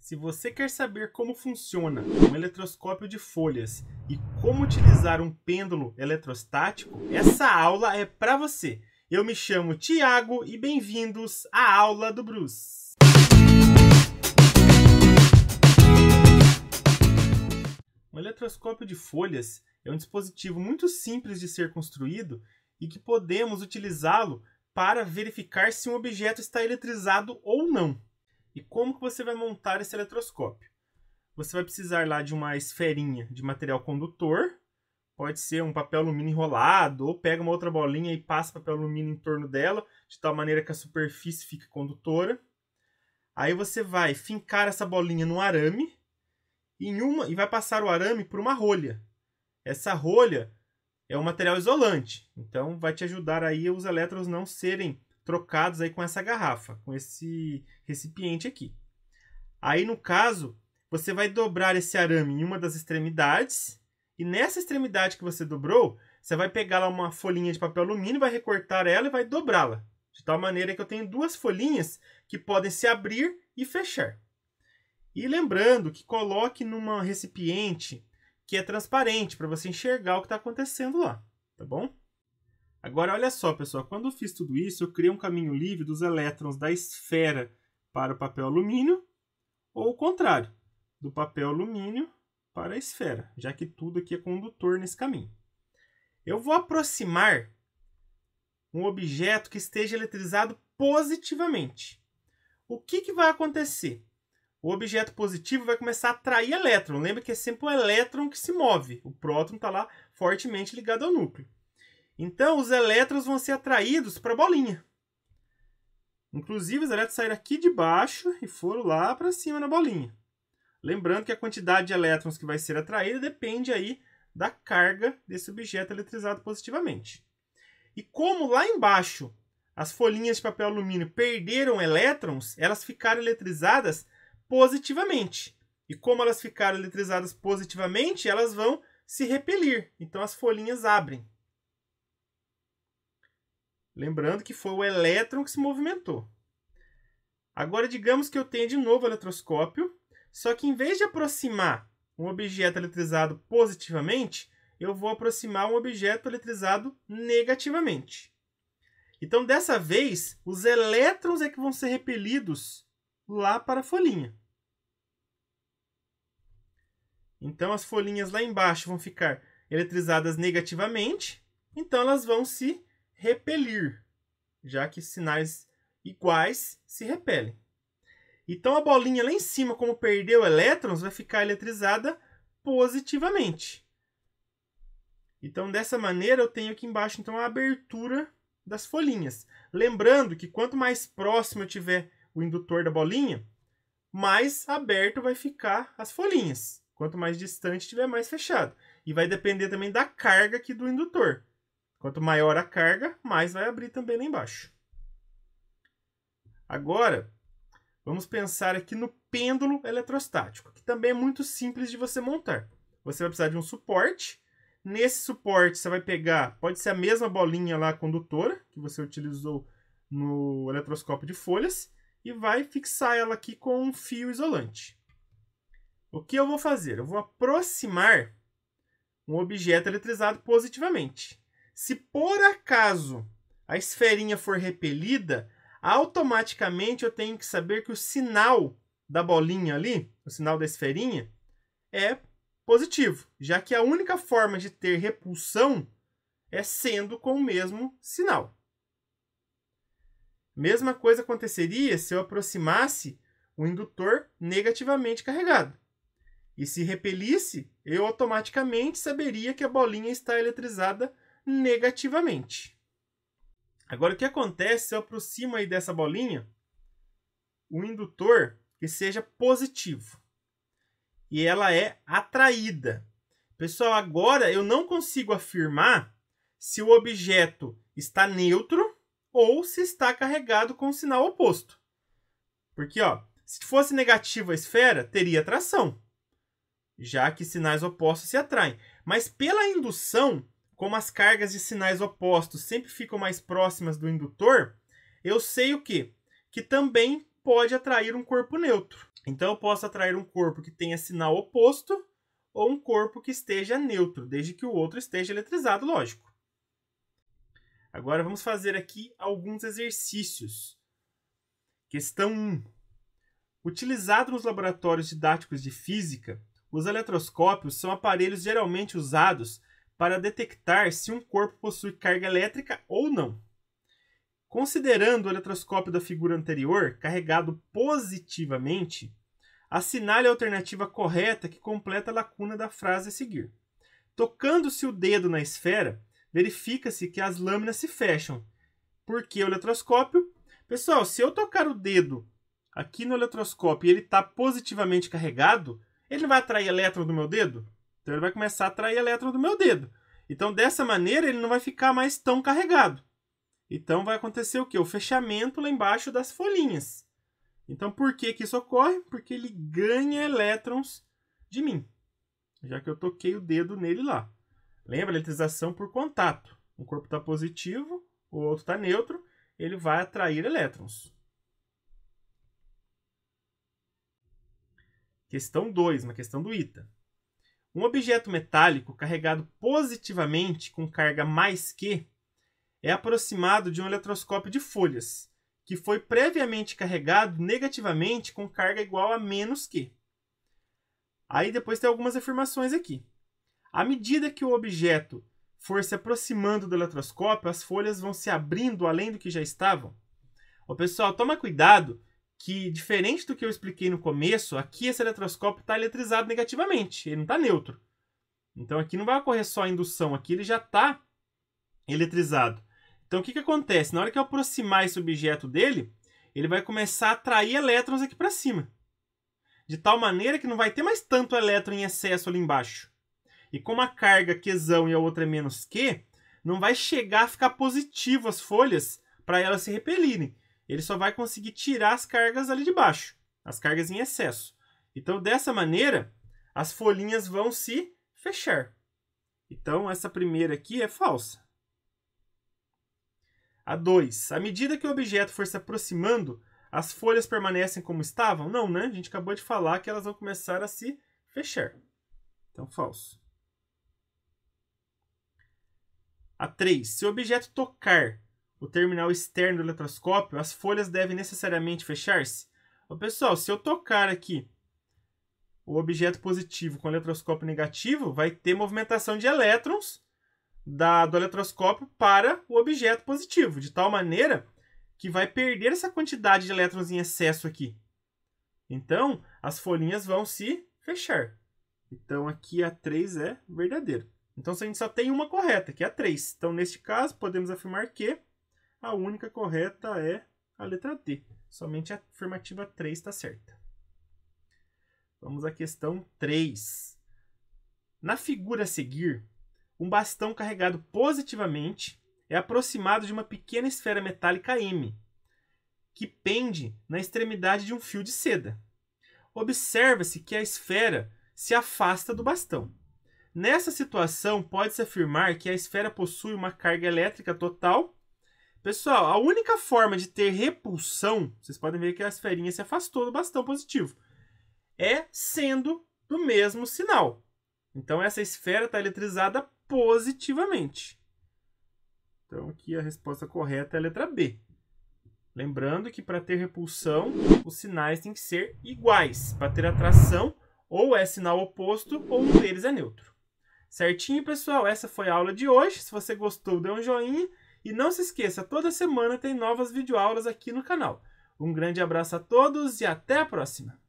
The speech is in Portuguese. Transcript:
Se você quer saber como funciona um eletroscópio de folhas e como utilizar um pêndulo eletrostático, essa aula é para você. Eu me chamo Thiago e bem-vindos à aula do Bruce. Um eletroscópio de folhas é um dispositivo muito simples de ser construído e que podemos utilizá-lo para verificar se um objeto está eletrizado ou não. E como que você vai montar esse eletroscópio? Você vai precisar lá de uma esferinha de material condutor, pode ser um papel alumínio enrolado, ou pega uma outra bolinha e passa papel alumínio em torno dela, de tal maneira que a superfície fique condutora. Aí você vai fincar essa bolinha no arame e vai passar o arame por uma rolha. Essa rolha é um material isolante, então vai te ajudar aí os elétrons não serem trocados aí com essa garrafa, com esse recipiente aqui. Aí, no caso, você vai dobrar esse arame em uma das extremidades, e nessa extremidade que você dobrou, você vai pegar lá uma folhinha de papel alumínio, vai recortar ela e vai dobrá-la, de tal maneira que eu tenho duas folhinhas que podem se abrir e fechar. E lembrando que coloque num recipiente que é transparente, para você enxergar o que está acontecendo lá, tá bom? Agora, olha só, pessoal, quando eu fiz tudo isso, eu criei um caminho livre dos elétrons da esfera para o papel alumínio, ou o contrário, do papel alumínio para a esfera, já que tudo aqui é condutor nesse caminho. Eu vou aproximar um objeto que esteja eletrizado positivamente. O que vai acontecer? O objeto positivo vai começar a atrair elétron. Lembra que é sempre o elétron que se move. O próton está lá fortemente ligado ao núcleo. Então, os elétrons vão ser atraídos para a bolinha. Inclusive, os elétrons saíram aqui de baixo e foram lá para cima na bolinha. Lembrando que a quantidade de elétrons que vai ser atraída depende aí da carga desse objeto eletrizado positivamente. E como lá embaixo as folhinhas de papel alumínio perderam elétrons, elas ficaram eletrizadas positivamente. E como elas ficaram eletrizadas positivamente, elas vão se repelir. Então, as folhinhas abrem. Lembrando que foi o elétron que se movimentou. Agora, digamos que eu tenha de novo o eletroscópio, só que em vez de aproximar um objeto eletrizado positivamente, eu vou aproximar um objeto eletrizado negativamente. Então, dessa vez, os elétrons é que vão ser repelidos lá para a folhinha. Então, as folhinhas lá embaixo vão ficar eletrizadas negativamente, então elas vão se repelir, já que sinais iguais se repelem. Então, a bolinha lá em cima, como perdeu elétrons, vai ficar eletrizada positivamente. Então, dessa maneira, eu tenho aqui embaixo então, a abertura das folhinhas. Lembrando que quanto mais próximo eu tiver o indutor da bolinha, mais aberto vai ficar as folhinhas. Quanto mais distante estiver, mais fechado. E vai depender também da carga aqui do indutor. Quanto maior a carga, mais vai abrir também lá embaixo. Agora, vamos pensar aqui no pêndulo eletrostático, que também é muito simples de você montar. Você vai precisar de um suporte. Nesse suporte, você vai pegar, pode ser a mesma bolinha lá condutora, que você utilizou no eletroscópio de folhas, e vai fixar ela aqui com um fio isolante. O que eu vou fazer? Eu vou aproximar um objeto eletrizado positivamente. Se por acaso a esferinha for repelida, automaticamente eu tenho que saber que o sinal da bolinha ali, o sinal da esferinha, é positivo, já que a única forma de ter repulsão é sendo com o mesmo sinal. Mesma coisa aconteceria se eu aproximasse o indutor negativamente carregado. E se repelisse, eu automaticamente saberia que a bolinha está eletrizada negativamente. Agora, o que acontece se eu aproximo aí dessa bolinha um indutor que seja positivo? E ela é atraída. Pessoal, agora eu não consigo afirmar se o objeto está neutro ou se está carregado com o sinal oposto. Porque, se fosse negativo a esfera, teria atração, já que sinais opostos se atraem. Mas pela indução, como as cargas de sinais opostos sempre ficam mais próximas do indutor, eu sei o quê? Que também pode atrair um corpo neutro. Então eu posso atrair um corpo que tenha sinal oposto ou um corpo que esteja neutro, desde que o outro esteja eletrizado, lógico. Agora vamos fazer aqui alguns exercícios. Questão 1. Utilizado nos laboratórios didáticos de física, os eletroscópios são aparelhos geralmente usados para detectar se um corpo possui carga elétrica ou não. Considerando o eletroscópio da figura anterior carregado positivamente, assinale a alternativa correta que completa a lacuna da frase a seguir. Tocando-se o dedo na esfera, verifica-se que as lâminas se fecham. Porque o eletroscópio... Pessoal, se eu tocar o dedo aqui no eletroscópio e ele está positivamente carregado, ele não vai atrair elétron do meu dedo? Então ele vai começar a atrair elétron do meu dedo. Então dessa maneira ele não vai ficar mais tão carregado. Então vai acontecer o quê? O fechamento lá embaixo das folhinhas. Então por que isso ocorre? Porque ele ganha elétrons de mim, já que eu toquei o dedo nele lá. Lembra? Eletrização por contato. Um corpo está positivo, o outro está neutro, ele vai atrair elétrons. Questão 2, uma questão do ITA. Um objeto metálico carregado positivamente com carga mais Q é aproximado de um eletroscópio de folhas, que foi previamente carregado negativamente com carga igual a menos Q. Aí depois tem algumas afirmações aqui. À medida que o objeto for se aproximando do eletroscópio, as folhas vão se abrindo além do que já estavam. Ô, pessoal, toma cuidado que, diferente do que eu expliquei no começo, aqui esse eletroscópio está eletrizado negativamente, ele não está neutro. Então aqui não vai ocorrer só a indução, aqui ele já está eletrizado. Então o que acontece? Na hora que eu aproximar esse objeto dele, ele vai começar a atrair elétrons aqui para cima. De tal maneira que não vai ter mais tanto elétron em excesso ali embaixo. E como a carga Qzão e a outra é menos Q, não vai chegar a ficar positivo as folhas para elas se repelirem. Ele só vai conseguir tirar as cargas ali de baixo, as cargas em excesso. Então, dessa maneira, as folhinhas vão se fechar. Então, essa primeira aqui é falsa. A 2. À medida que o objeto for se aproximando, as folhas permanecem como estavam? Não, né? A gente acabou de falar que elas vão começar a se fechar. Então, falso. A 3. Se o objeto tocar o terminal externo do eletroscópio, as folhas devem necessariamente fechar-se? Pessoal, se eu tocar aqui o objeto positivo com o eletroscópio negativo, vai ter movimentação de elétrons do eletroscópio para o objeto positivo, de tal maneira que vai perder essa quantidade de elétrons em excesso aqui. Então, as folhinhas vão se fechar. Então, aqui a 3 é verdadeiro. Então, a gente só tem uma correta, que é a 3. Então, neste caso, podemos afirmar que a única correta é a letra D. Somente a afirmativa 3 está certa. Vamos à questão 3. Na figura a seguir, um bastão carregado positivamente é aproximado de uma pequena esfera metálica M, que pende na extremidade de um fio de seda. Observa-se que a esfera se afasta do bastão. Nessa situação, pode-se afirmar que a esfera possui uma carga elétrica total. Pessoal, a única forma de ter repulsão, vocês podem ver que a esferinha se afastou do bastão positivo, é sendo do mesmo sinal. Então, essa esfera está eletrizada positivamente. Então, aqui a resposta correta é a letra B. Lembrando que para ter repulsão, os sinais têm que ser iguais. Para ter atração, ou é sinal oposto, ou um deles é neutro. Certinho, pessoal? Essa foi a aula de hoje. Se você gostou, dê um joinha. E não se esqueça, toda semana tem novas videoaulas aqui no canal. Um grande abraço a todos e até a próxima!